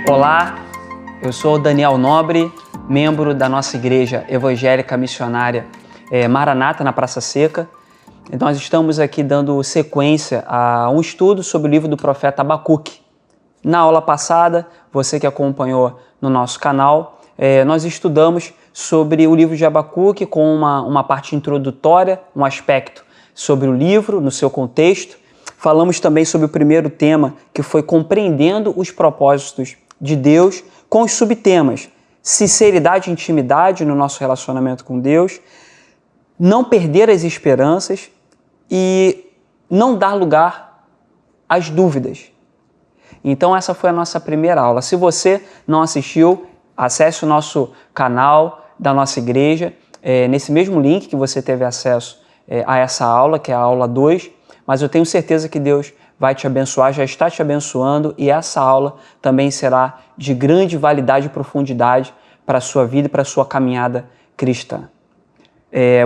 Olá, eu sou Daniel Nobre, membro da nossa igreja evangélica missionária Maranata, na Praça Seca. Nós estamos aqui dando sequência a um estudo sobre o livro do profeta Abacuque. Na aula passada, você que acompanhou no nosso canal, nós estudamos sobre o livro de Abacuque com uma parte introdutória, um aspecto sobre o livro, no seu contexto. Falamos também sobre o primeiro tema, que foi compreendendo os propósitos de Deus, com os subtemas: sinceridade e intimidade no nosso relacionamento com Deus, não perder as esperanças e não dar lugar às dúvidas. Então essa foi a nossa primeira aula. Se você não assistiu, acesse o nosso canal da nossa igreja, nesse mesmo link que você teve acesso a essa aula, que é a aula 2, mas eu tenho certeza que Deus vai te abençoar, já está te abençoando, e essa aula também será de grande validade e profundidade para a sua vida e para a sua caminhada cristã.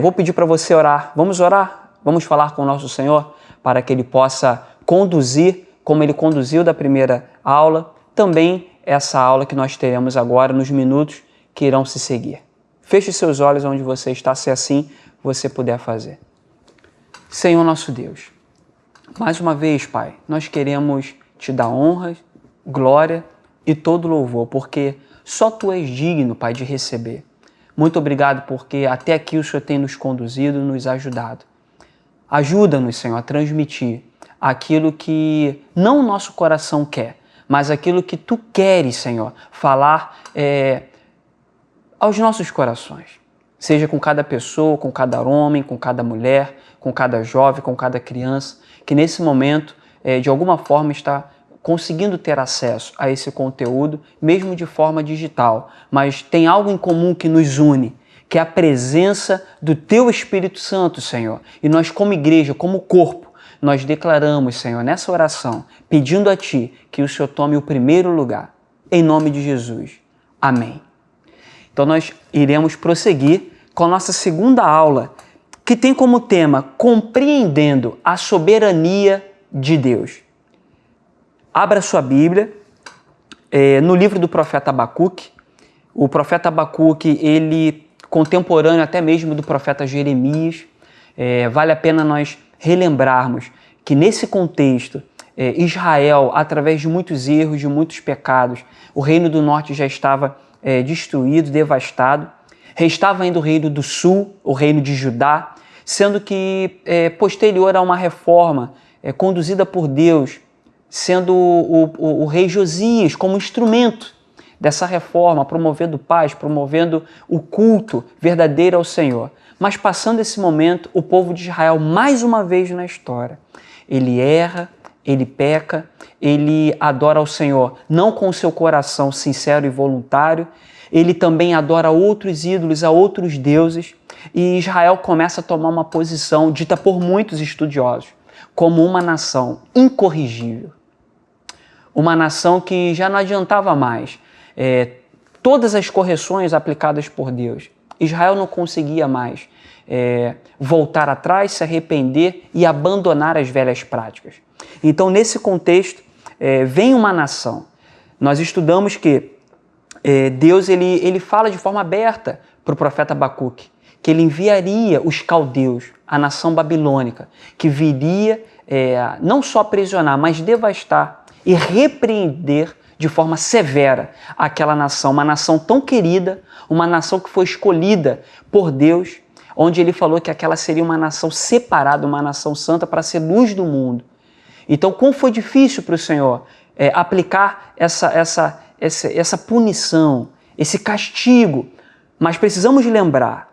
Vou pedir para você orar. Vamos orar? Vamos falar com o nosso Senhor para que Ele possa conduzir, como Ele conduziu da primeira aula, também essa aula que nós teremos agora nos minutos que irão se seguir. Feche seus olhos onde você está, se assim você puder fazer. Senhor nosso Deus, mais uma vez, Pai, nós queremos Te dar honra, glória e todo louvor, porque só Tu és digno, Pai, de receber. Muito obrigado porque até aqui o Senhor tem nos conduzido, nos ajudado. Ajuda-nos, Senhor, a transmitir aquilo que não o nosso coração quer, mas aquilo que Tu queres, Senhor, falar aos nossos corações. Seja com cada pessoa, com cada homem, com cada mulher, com cada jovem, com cada criança, que nesse momento, de alguma forma, está conseguindo ter acesso a esse conteúdo, mesmo de forma digital, mas tem algo em comum que nos une, que é a presença do Teu Espírito Santo, Senhor. E nós, como igreja, como corpo, nós declaramos, Senhor, nessa oração, pedindo a Ti que o Senhor tome o primeiro lugar. Em nome de Jesus. Amém. Então nós iremos prosseguir com a nossa segunda aula, que tem como tema Compreendendo a Soberania de Deus. Abra sua Bíblia no livro do profeta Abacuque. O profeta Abacuque, ele contemporâneo até mesmo do profeta Jeremias. Vale a pena nós relembrarmos que nesse contexto, Israel, através de muitos erros, de muitos pecados, o reino do norte já estava destruído, devastado. Restava ainda o reino do sul, o reino de Judá, sendo que posterior a uma reforma conduzida por Deus, sendo o rei Josias como instrumento dessa reforma, promovendo paz, promovendo o culto verdadeiro ao Senhor. Mas passando esse momento, o povo de Israel, mais uma vez na história, ele erra, ele peca, ele adora ao Senhor não com o seu coração sincero e voluntário, ele também adora outros ídolos, a outros deuses, e Israel começa a tomar uma posição dita por muitos estudiosos como uma nação incorrigível. Uma nação que já não adiantava mais todas as correções aplicadas por Deus. Israel não conseguia mais voltar atrás, se arrepender e abandonar as velhas práticas. Então, nesse contexto, vem uma nação. Nós estudamos que Deus ele fala de forma aberta para o profeta Abacuque que ele enviaria os caldeus, a nação babilônica, que viria não só aprisionar, mas devastar e repreender de forma severa aquela nação, uma nação tão querida, uma nação que foi escolhida por Deus, onde ele falou que aquela seria uma nação separada, uma nação santa para ser luz do mundo. Então, como foi difícil para o Senhor aplicar essa punição, esse castigo, mas precisamos lembrar,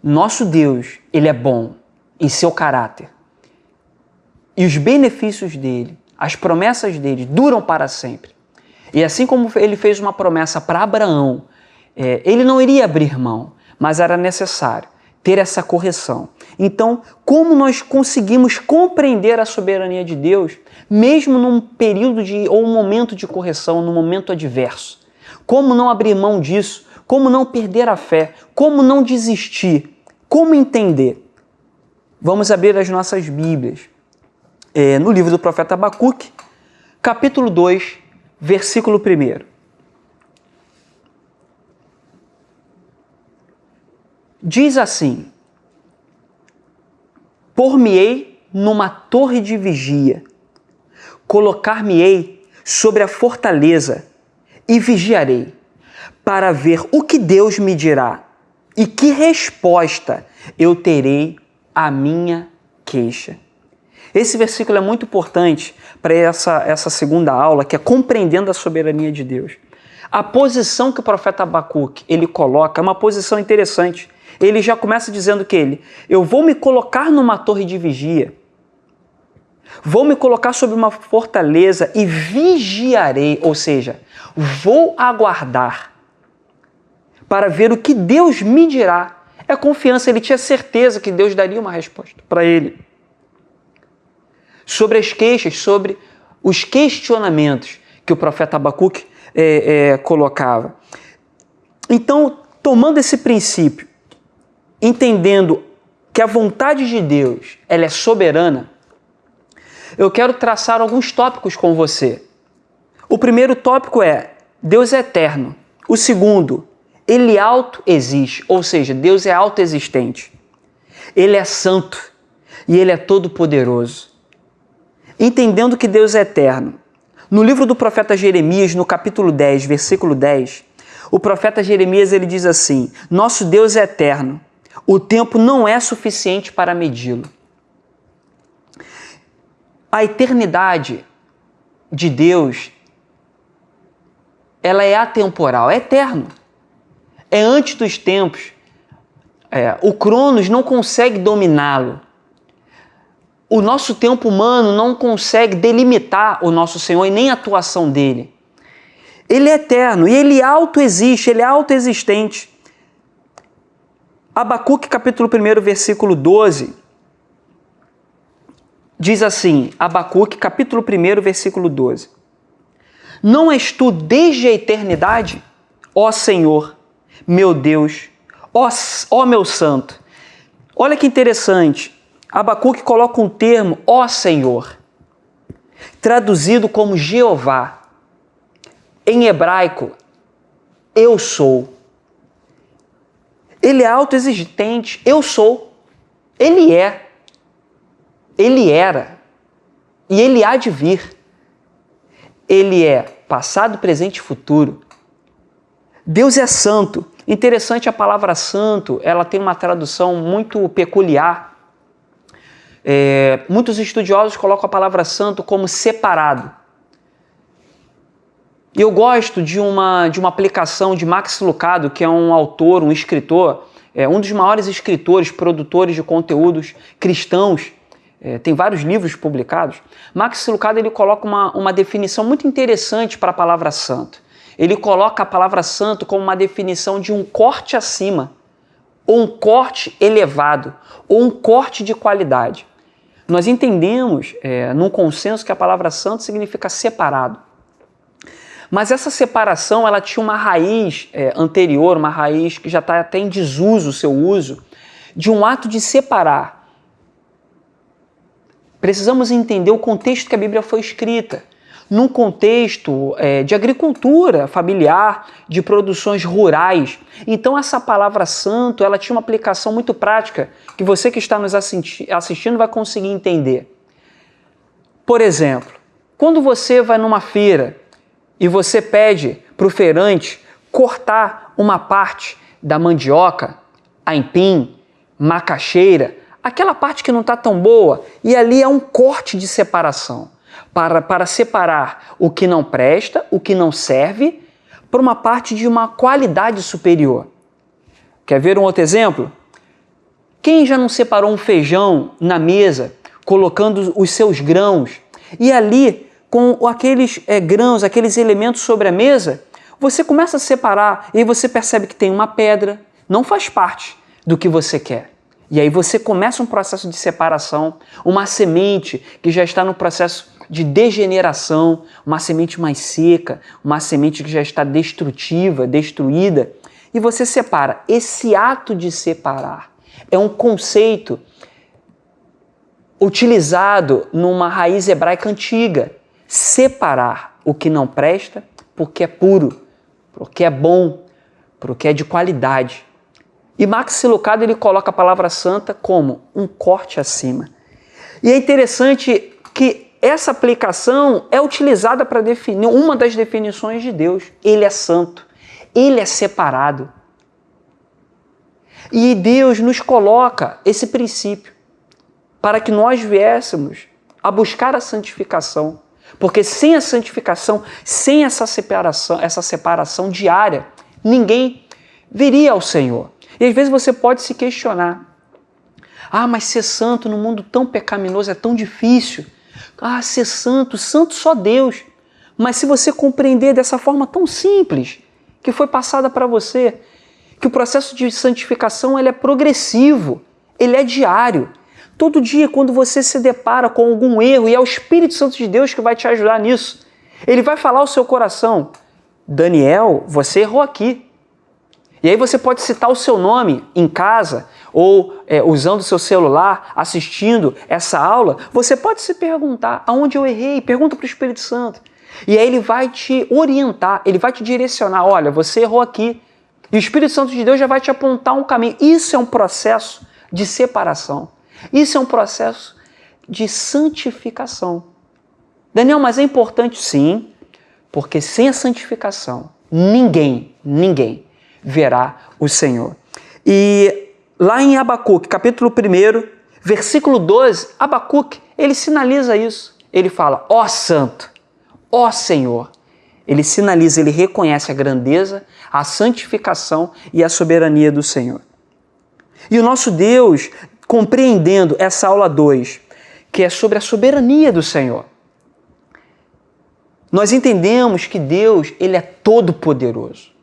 nosso Deus, Ele é bom em seu caráter. E os benefícios dele, as promessas dele duram para sempre. E assim como ele fez uma promessa para Abraão, ele não iria abrir mão, mas era necessário ter essa correção. Então, como nós conseguimos compreender a soberania de Deus, mesmo num período ou um momento de correção, num momento adverso? Como não abrir mão disso? Como não perder a fé? Como não desistir? Como entender? Vamos abrir as nossas Bíblias no livro do profeta Abacuque, capítulo 2, versículo 1. Diz assim: pôr-me-ei numa torre de vigia, colocar-me-ei sobre a fortaleza e vigiarei, para ver o que Deus me dirá e que resposta eu terei à minha queixa. Esse versículo é muito importante para essa segunda aula, que é compreendendo a soberania de Deus. A posição que o profeta Abacuque ele coloca é uma posição interessante. Ele já começa dizendo que eu vou me colocar numa torre de vigia, vou me colocar sobre uma fortaleza e vigiarei, ou seja, vou aguardar para ver o que Deus me dirá. É confiança, ele tinha certeza que Deus daria uma resposta para ele. Sobre as queixas, sobre os questionamentos que o profeta Abacuque colocava. Então, tomando esse princípio, entendendo que a vontade de Deus ela é soberana, eu quero traçar alguns tópicos com você. O primeiro tópico é: Deus é eterno. O segundo, ele autoexiste, ou seja, Deus é autoexistente. Ele é santo e ele é todo-poderoso. Entendendo que Deus é eterno. No livro do profeta Jeremias, no capítulo 10, versículo 10, o profeta Jeremias ele diz assim: nosso Deus é eterno, o tempo não é suficiente para medi-lo. A eternidade de Deus, ela é atemporal, é eterno. É antes dos tempos. O Cronos não consegue dominá-lo. O nosso tempo humano não consegue delimitar o nosso Senhor e nem a atuação dele. Ele é eterno e ele autoexiste, ele é autoexistente. Abacuque capítulo 1, versículo 12, diz assim, Abacuque capítulo 1, versículo 12. Não és tu desde a eternidade, ó Senhor, meu Deus, ó meu santo. Olha que interessante. Abacuque coloca um termo, ó Senhor, traduzido como Jeová. Em hebraico, eu sou. Ele é autoexistente, eu sou. Ele é. Ele era. E ele há de vir. Ele é passado, presente e futuro. Deus é santo. Interessante, a palavra santo, ela tem uma tradução muito peculiar. Muitos estudiosos colocam a palavra santo como separado. E eu gosto de uma aplicação de Max Lucado, que é um autor, um escritor, um dos maiores escritores, produtores de conteúdos cristãos, tem vários livros publicados. Max Lucado ele coloca uma definição muito interessante para a palavra santo. Ele coloca a palavra santo como uma definição de um corte acima, ou um corte elevado, ou um corte de qualidade. Nós entendemos, num consenso, que a palavra santo significa separado. Mas essa separação, ela tinha uma raiz anterior, uma raiz que já está até em desuso o seu uso, de um ato de separar. Precisamos entender o contexto que a Bíblia foi escrita. Num contexto de agricultura familiar, de produções rurais. Então essa palavra santo, ela tinha uma aplicação muito prática, que você que está nos assistindo vai conseguir entender. Por exemplo, quando você vai numa feira e você pede para o feirante cortar uma parte da mandioca, aipim, macaxeira, aquela parte que não está tão boa, e ali é um corte de separação, para separar o que não presta, o que não serve, para uma parte de uma qualidade superior. Quer ver um outro exemplo? Quem já não separou um feijão na mesa, colocando os seus grãos, e ali, com aqueles grãos, aqueles elementos sobre a mesa, você começa a separar e aí você percebe que tem uma pedra, não faz parte do que você quer. E aí você começa um processo de separação, uma semente que já está no processo de degeneração, uma semente mais seca, uma semente que já está destrutiva, destruída, e você separa. Esse ato de separar é um conceito utilizado numa raiz hebraica antiga. Separar o que não presta, porque é puro, porque é bom, porque é de qualidade. E Max Lucado ele coloca a palavra santa como um corte acima. E é interessante que essa aplicação é utilizada para definir uma das definições de Deus. Ele é santo, ele é separado. E Deus nos coloca esse princípio para que nós viéssemos a buscar a santificação. Porque sem a santificação, sem essa separação diária, ninguém viria ao Senhor. E às vezes você pode se questionar: ah, mas ser santo num mundo tão pecaminoso é tão difícil. Ah, ser santo, santo só Deus. Mas se você compreender dessa forma tão simples que foi passada para você, que o processo de santificação ele é progressivo, ele é diário. Todo dia, quando você se depara com algum erro, e é o Espírito Santo de Deus que vai te ajudar nisso, ele vai falar ao seu coração: Daniel, você errou aqui. E aí você pode citar o seu nome em casa, ou usando o seu celular, assistindo essa aula, você pode se perguntar: aonde eu errei? Pergunta para o Espírito Santo. E aí ele vai te orientar, ele vai te direcionar: olha, você errou aqui. E o Espírito Santo de Deus já vai te apontar um caminho. Isso é um processo de separação. Isso é um processo de santificação. Daniel, mas é importante sim, porque sem a santificação, ninguém verá o Senhor. E lá em Abacuque, capítulo 1, versículo 12, Abacuque, ele sinaliza isso. Ele fala: ó santo, ó Senhor. Ele sinaliza, ele reconhece a grandeza, a santificação e a soberania do Senhor. E o nosso Deus, compreendendo essa aula 2, que é sobre a soberania do Senhor, nós entendemos que Deus, ele é todo-poderoso.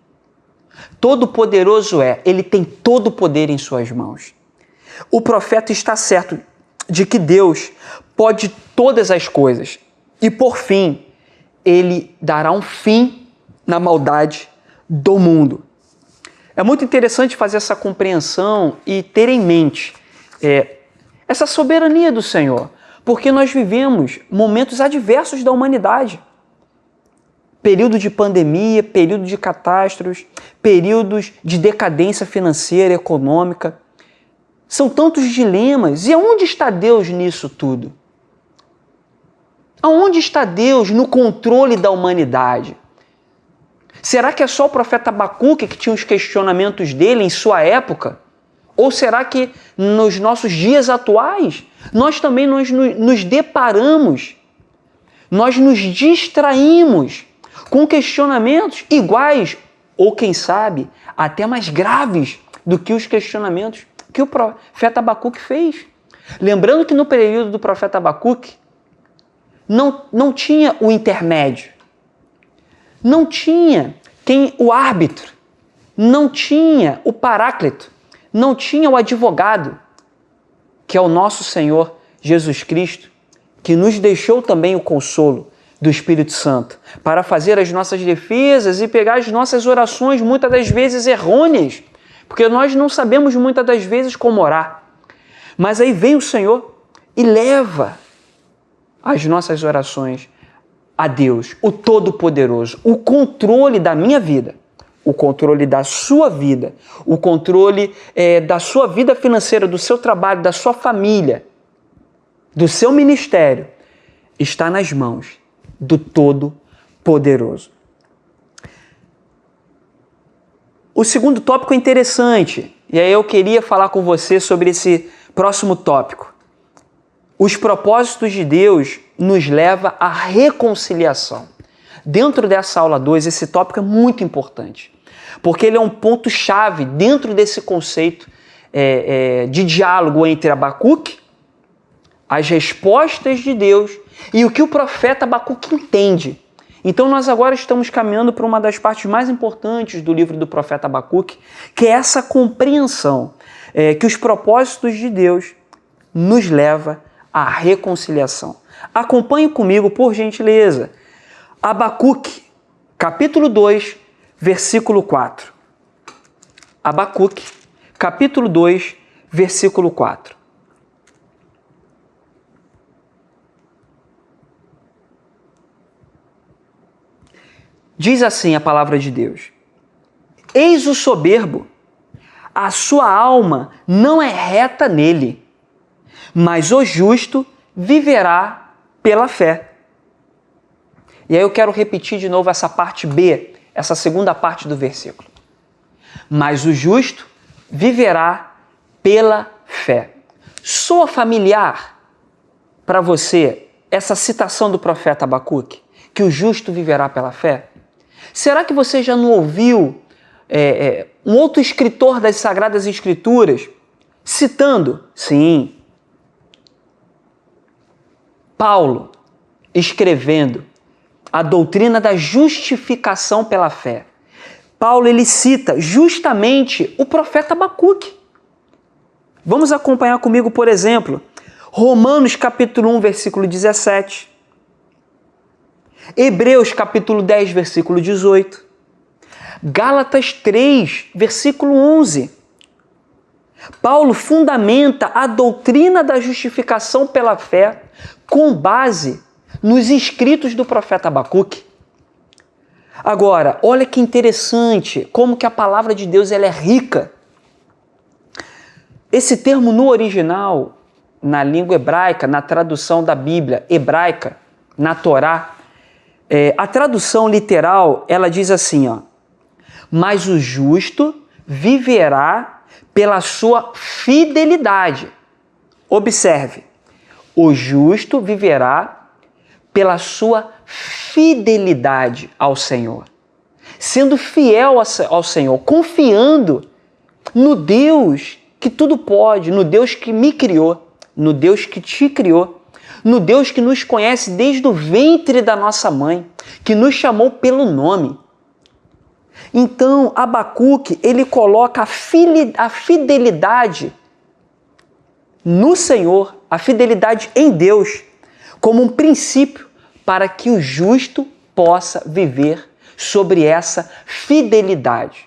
Todo-poderoso ele tem todo o poder em suas mãos. O profeta está certo de que Deus pode todas as coisas e, por fim, ele dará um fim na maldade do mundo. É muito interessante fazer essa compreensão e ter em mente essa soberania do Senhor, porque nós vivemos momentos adversos da humanidade. Período de pandemia, período de catástrofes, períodos de decadência financeira, econômica. São tantos dilemas. E aonde está Deus nisso tudo? Aonde está Deus no controle da humanidade? Será que é só o profeta Abacuque que tinha os questionamentos dele em sua época? Ou será que nos nossos dias atuais nós também nos deparamos, nós nos distraímos com questionamentos iguais ou, quem sabe, até mais graves do que os questionamentos que o profeta Abacuque fez? Lembrando que no período do profeta Abacuque não tinha o intermédio, não tinha o árbitro, não tinha o paráclito, não tinha o advogado, que é o nosso Senhor Jesus Cristo, que nos deixou também o consolo do Espírito Santo para fazer as nossas defesas e pegar as nossas orações, muitas das vezes errôneas, porque nós não sabemos muitas das vezes como orar. Mas aí vem o Senhor e leva as nossas orações a Deus, o Todo-Poderoso, o controle da minha vida, o controle da sua vida, o controle da sua vida financeira, do seu trabalho, da sua família, do seu ministério, está nas mãos do Todo-Poderoso. O segundo tópico é interessante, e aí eu queria falar com você sobre esse próximo tópico. Os propósitos de Deus nos levam à reconciliação. Dentro dessa aula 2, esse tópico é muito importante, porque ele é um ponto-chave dentro desse conceito de diálogo entre Abacuque, as respostas de Deus e o que o profeta Abacuque entende. Então nós agora estamos caminhando para uma das partes mais importantes do livro do profeta Abacuque, que é essa compreensão que os propósitos de Deus nos levam à reconciliação. Acompanhe comigo, por gentileza, Abacuque, capítulo 2, versículo 4. Abacuque, capítulo 2, versículo 4. Diz assim a palavra de Deus: eis o soberbo, a sua alma não é reta nele, mas o justo viverá pela fé. E aí eu quero repetir de novo essa parte B, essa segunda parte do versículo. Mas o justo viverá pela fé. Soa familiar para você essa citação do profeta Abacuque, que o justo viverá pela fé? Será que você já não ouviu um outro escritor das Sagradas Escrituras citando? Sim, Paulo, escrevendo a doutrina da justificação pela fé. Paulo, ele cita justamente o profeta Abacuque. Vamos acompanhar comigo, por exemplo, Romanos capítulo 1, versículo 17. Hebreus capítulo 10, versículo 18. Gálatas 3, versículo 11. Paulo fundamenta a doutrina da justificação pela fé com base nos escritos do profeta Abacuque. Agora, olha que interessante como que a palavra de Deus ela é rica. Esse termo no original, na língua hebraica, na tradução da Bíblia hebraica, na Torá, a tradução literal, ela diz assim, ó: mas o justo viverá pela sua fidelidade. Observe, o justo viverá pela sua fidelidade ao Senhor, sendo fiel ao Senhor, confiando no Deus que tudo pode, no Deus que me criou, no Deus que te criou, no Deus que nos conhece desde o ventre da nossa mãe, que nos chamou pelo nome. Então, Abacuque, ele coloca a fidelidade no Senhor, a fidelidade em Deus, como um princípio para que o justo possa viver sobre essa fidelidade.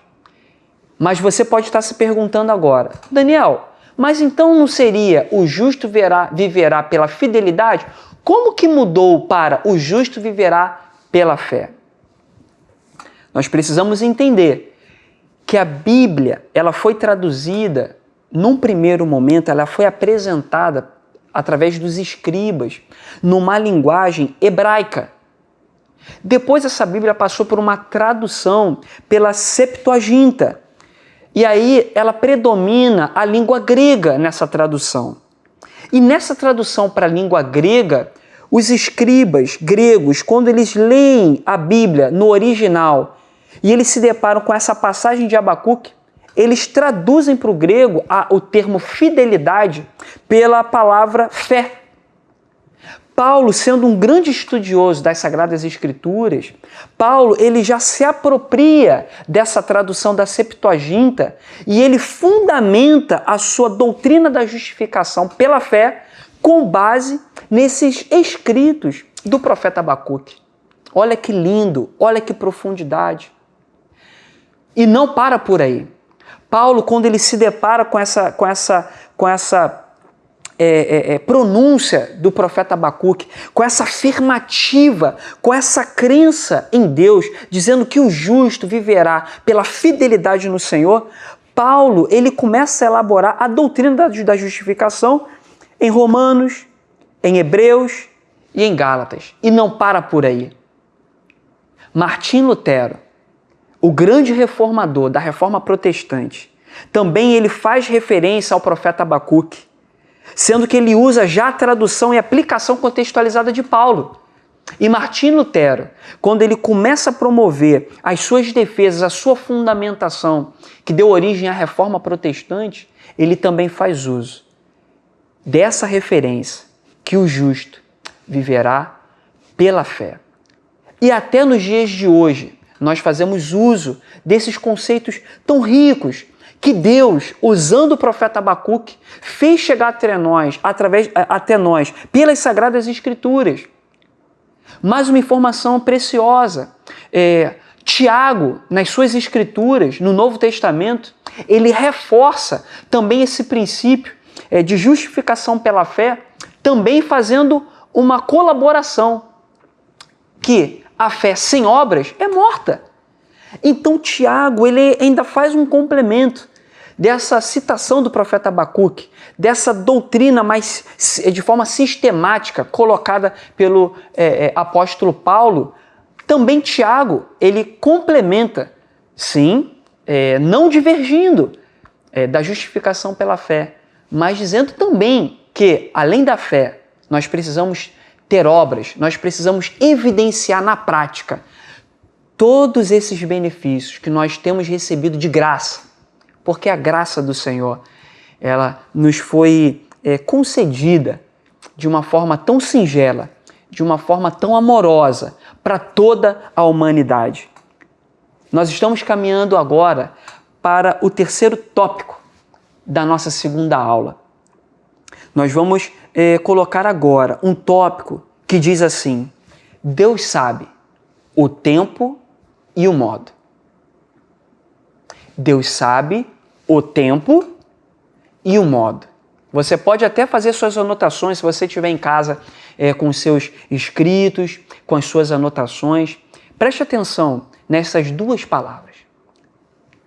Mas você pode estar se perguntando agora, Daniel, mas então não seria o justo viverá pela fidelidade? Como que mudou para o justo viverá pela fé? Nós precisamos entender que a Bíblia, ela foi traduzida, num primeiro momento, ela foi apresentada através dos escribas, numa linguagem hebraica. Depois essa Bíblia passou por uma tradução pela Septuaginta. E aí ela predomina a língua grega nessa tradução. E nessa tradução para a língua grega, os escribas gregos, quando eles leem a Bíblia no original e eles se deparam com essa passagem de Abacuque, eles traduzem para o grego o termo fidelidade pela palavra fé. Paulo, sendo um grande estudioso das Sagradas Escrituras, Paulo ele já se apropria dessa tradução da Septuaginta e ele fundamenta a sua doutrina da justificação pela fé com base nesses escritos do profeta Abacuque. Olha que lindo, olha que profundidade. E não para por aí. Paulo, quando ele se depara com essa pronúncia do profeta Abacuque, com essa afirmativa, com essa crença em Deus, dizendo que o justo viverá pela fidelidade no Senhor, Paulo ele começa a elaborar a doutrina da justificação em Romanos, em Hebreus e em Gálatas. E não para por aí. Martim Lutero, o grande reformador da Reforma Protestante, também ele faz referência ao profeta Abacuque, sendo que ele usa já a tradução e aplicação contextualizada de Paulo. E Martim Lutero, quando ele começa a promover as suas defesas, a sua fundamentação, que deu origem à Reforma Protestante, ele também faz uso dessa referência, que o justo viverá pela fé. E até nos dias de hoje, nós fazemos uso desses conceitos tão ricos que Deus, usando o profeta Abacuque, fez chegar até nós pelas Sagradas Escrituras. Mais uma informação preciosa. Tiago, nas suas Escrituras, no Novo Testamento, ele reforça também esse princípio de justificação pela fé, também fazendo uma colaboração que a fé sem obras é morta. Então Tiago, ele ainda faz um complemento dessa citação do profeta Abacuque, dessa doutrina mais de forma sistemática colocada pelo apóstolo Paulo. Também Tiago, ele complementa, sim, não divergindo da justificação pela fé, mas dizendo também que, além da fé, nós precisamos ter obras, nós precisamos evidenciar na prática todos esses benefícios que nós temos recebido de graça, porque a graça do Senhor, ela nos foi concedida de uma forma tão singela, de uma forma tão amorosa para toda a humanidade. Nós estamos caminhando agora para o terceiro tópico da nossa segunda aula. Nós vamos colocar agora um tópico que diz assim: Deus sabe o tempo e o modo. Deus sabe o tempo e o modo. Você pode até fazer suas anotações, se você estiver em casa com os seus escritos, com as suas anotações. Preste atenção nessas duas palavras: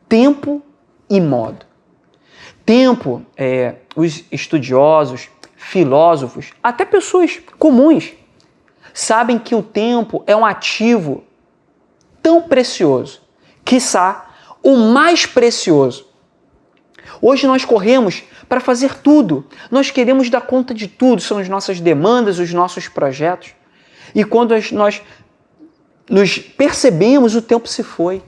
tempo e modo. Tempo, os estudiosos, filósofos, até pessoas comuns, sabem que o tempo é um ativo tão precioso, quiçá o mais precioso. Hoje nós corremos para fazer tudo, nós queremos dar conta de tudo, são as nossas demandas, os nossos projetos. E quando nós nos percebemos, o tempo se foi.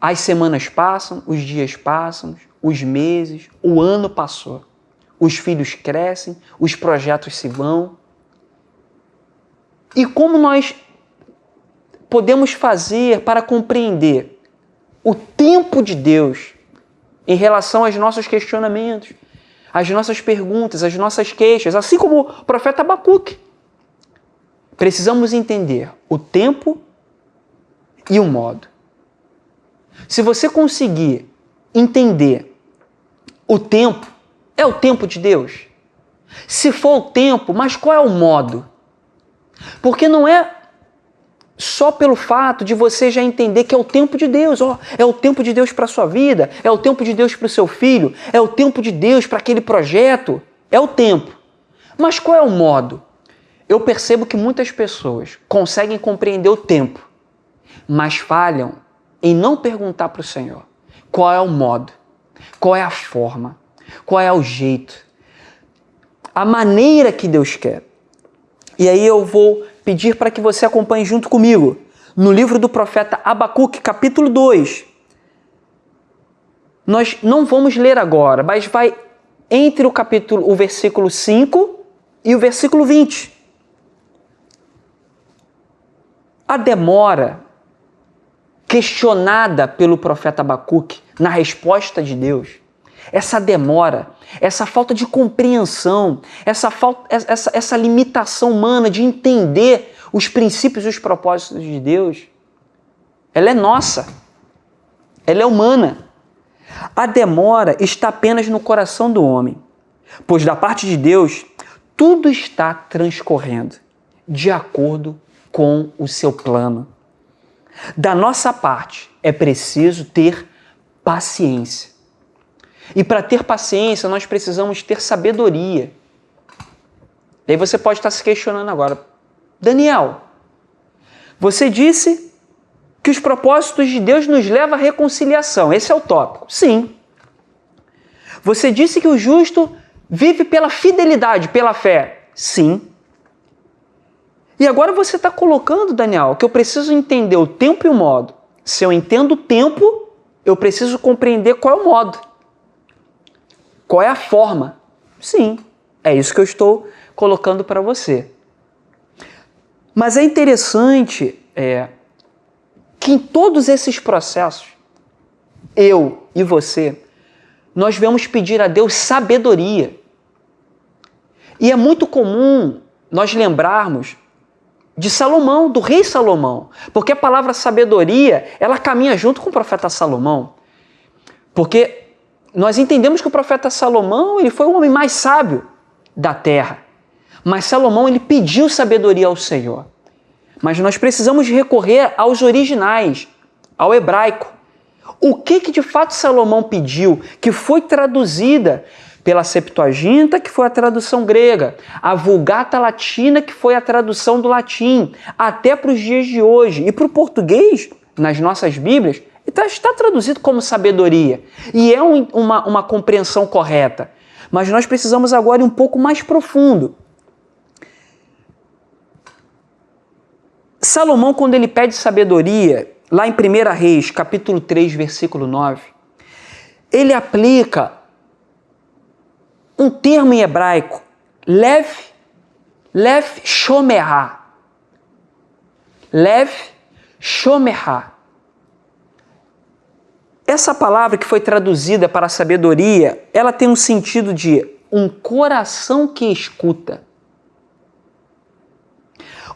As semanas passam, os dias passam, os meses, o ano passou. Os filhos crescem, os projetos se vão. E como nós podemos fazer para compreender o tempo de Deus em relação aos nossos questionamentos, às nossas perguntas, às nossas queixas, assim como o profeta Abacuque? Precisamos entender o tempo e o modo. Se você conseguir entender o tempo, é o tempo de Deus. Se for o tempo, mas qual é o modo? Porque não é só pelo fato de você já entender que é o tempo de Deus. É o tempo de Deus para a sua vida, é o tempo de Deus para o seu filho, é o tempo de Deus para aquele projeto. É o tempo. Mas qual é o modo? Eu percebo que muitas pessoas conseguem compreender o tempo, mas falham em não perguntar para o Senhor qual é o modo, qual é a forma, qual é o jeito, a maneira que Deus quer. E aí eu vou pedir para que você acompanhe junto comigo no livro do profeta Abacuque, capítulo 2. Nós não vamos ler agora, mas vai entre o versículo 5 e o versículo 20. A demora questionada pelo profeta Abacuque na resposta de Deus, essa demora, essa falta de compreensão, essa limitação humana de entender os princípios e os propósitos de Deus, ela é nossa, ela é humana. A demora está apenas no coração do homem, pois da parte de Deus tudo está transcorrendo de acordo com o seu plano. Da nossa parte, é preciso ter paciência. E para ter paciência, nós precisamos ter sabedoria. E aí você pode estar se questionando agora: Daniel, você disse que os propósitos de Deus nos levam à reconciliação. Esse é o tópico. Sim. Você disse que o justo vive pela fidelidade, pela fé. Sim. E agora você está colocando, Daniel, que eu preciso entender o tempo e o modo. Se eu entendo o tempo, eu preciso compreender qual é o modo. Qual é a forma? Sim, é isso que eu estou colocando para você. Mas é interessante que em todos esses processos, eu e você, nós vamos pedir a Deus sabedoria. E é muito comum nós lembrarmos de Salomão, do rei Salomão, porque a palavra sabedoria, ela caminha junto com o profeta Salomão. Porque nós entendemos que o profeta Salomão, ele foi o homem mais sábio da terra. Mas Salomão, ele pediu sabedoria ao Senhor. mas nós precisamos recorrer aos originais, ao hebraico. O que de fato Salomão pediu, que foi traduzida pela Septuaginta, que foi a tradução grega, a Vulgata Latina, que foi a tradução do latim, até para os dias de hoje. E para o português, nas nossas Bíblias, está traduzido como sabedoria. E é uma compreensão correta. Mas nós precisamos agora ir um pouco mais profundo. Salomão, quando ele pede sabedoria, lá em 1 Reis, capítulo 3, versículo 9, ele aplica um termo em hebraico, lev shomerá. Lev shomerá. Essa palavra que foi traduzida para sabedoria, ela tem um sentido de um coração que escuta.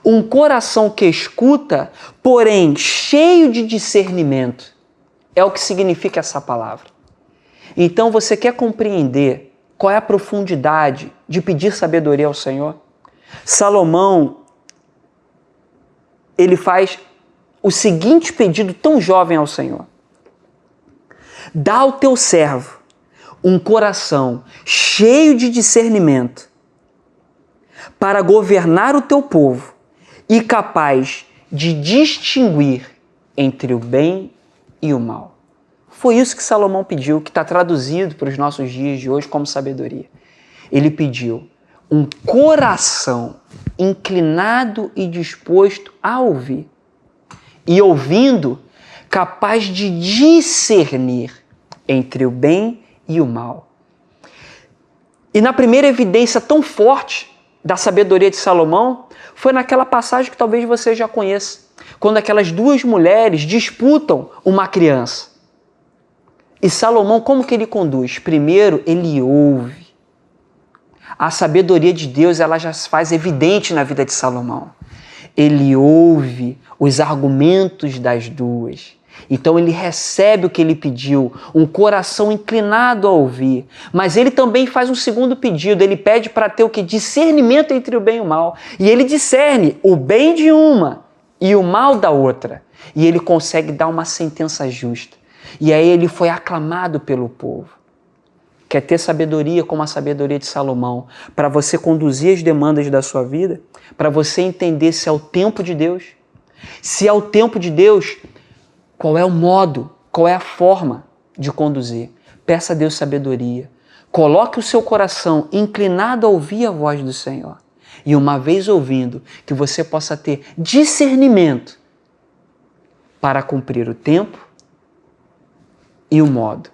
Um coração que escuta, porém cheio de discernimento. É o que significa essa palavra. Então você quer compreender qual é a profundidade de pedir sabedoria ao Senhor? Salomão, ele faz o seguinte pedido tão jovem ao Senhor. Dá ao teu servo um coração cheio de discernimento para governar o teu povo e capaz de distinguir entre o bem e o mal. Foi isso que Salomão pediu, que está traduzido para os nossos dias de hoje como sabedoria. Ele pediu um coração inclinado e disposto a ouvir. E ouvindo, capaz de discernir entre o bem e o mal. E na primeira evidência tão forte da sabedoria de Salomão, foi naquela passagem que talvez você já conheça, quando aquelas duas mulheres disputam uma criança. E Salomão, como que ele conduz? Primeiro, ele ouve. A sabedoria de Deus, ela já se faz evidente na vida de Salomão. Ele ouve os argumentos das duas. Então ele recebe o que ele pediu, um coração inclinado a ouvir. Mas ele também faz um segundo pedido, ele pede para ter o que? Discernimento entre o bem e o mal. E ele discerne o bem de uma e o mal da outra. E ele consegue dar uma sentença justa. E aí ele foi aclamado pelo povo. Quer ter sabedoria como a sabedoria de Salomão, para você conduzir as demandas da sua vida, para você entender se é o tempo de Deus. Se é o tempo de Deus, qual é o modo, qual é a forma de conduzir. Peça a Deus sabedoria. Coloque o seu coração inclinado a ouvir a voz do Senhor. E uma vez ouvindo, que você possa ter discernimento para cumprir o tempo e o modo.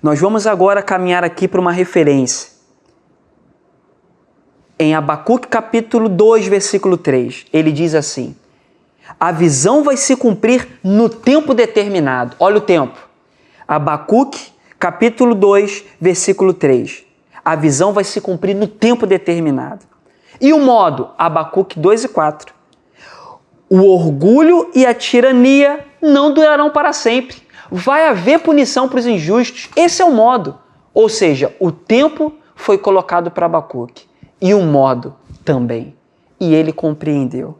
Nós vamos agora caminhar aqui para uma referência. Em Abacuque capítulo 2, versículo 3, ele diz assim: a visão vai se cumprir no tempo determinado. Olha o tempo. Abacuque capítulo 2, versículo 3. A visão vai se cumprir no tempo determinado. E o modo? Abacuque 2 e 4. O orgulho e a tirania não durarão para sempre. Vai haver punição para os injustos. Esse é o modo. Ou seja, o tempo foi colocado para Abacuque. E o modo também. E ele compreendeu.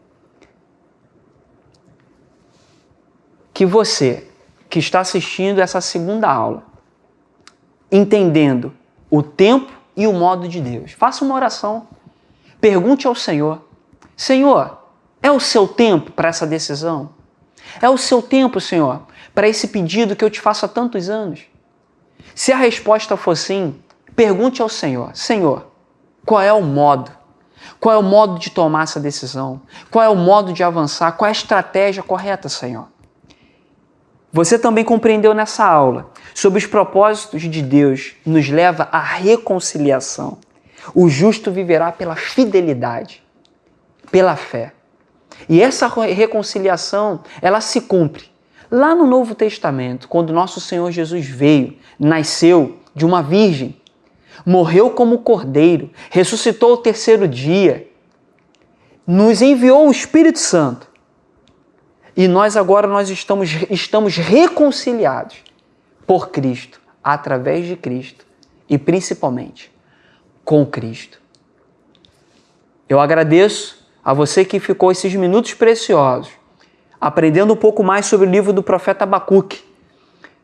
Que você, que está assistindo essa segunda aula, entendendo o tempo e o modo de Deus, faça uma oração. Pergunte ao Senhor: Senhor, é o seu tempo para essa decisão? É o seu tempo, Senhor, para esse pedido que eu te faço há tantos anos? Se a resposta for sim, pergunte ao Senhor: Senhor, qual é o modo? Qual é o modo de tomar essa decisão? Qual é o modo de avançar? Qual é a estratégia correta, Senhor? Você também compreendeu nessa aula sobre os propósitos de Deus nos leva à reconciliação. O justo viverá pela fidelidade, pela fé. E essa reconciliação, ela se cumpre lá no Novo Testamento, quando nosso Senhor Jesus veio, nasceu de uma virgem, morreu como cordeiro, ressuscitou ao terceiro dia, nos enviou o Espírito Santo. E nós agora estamos reconciliados por Cristo, através de Cristo e principalmente com Cristo. Eu agradeço a você que ficou esses minutos preciosos, aprendendo um pouco mais sobre o livro do profeta Abacuque.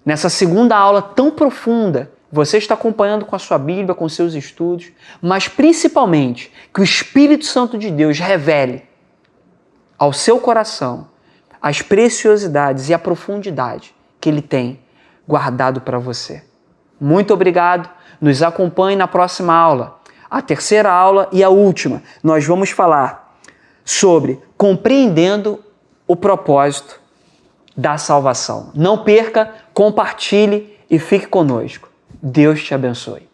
Nessa segunda aula tão profunda, você está acompanhando com a sua Bíblia, com seus estudos, mas principalmente que o Espírito Santo de Deus revele ao seu coração as preciosidades e a profundidade que Ele tem guardado para você. Muito obrigado. Nos acompanhe na próxima aula. A terceira aula e a última. Nós vamos falar sobre compreendendo o propósito da salvação. Não perca, compartilhe e fique conosco. Deus te abençoe.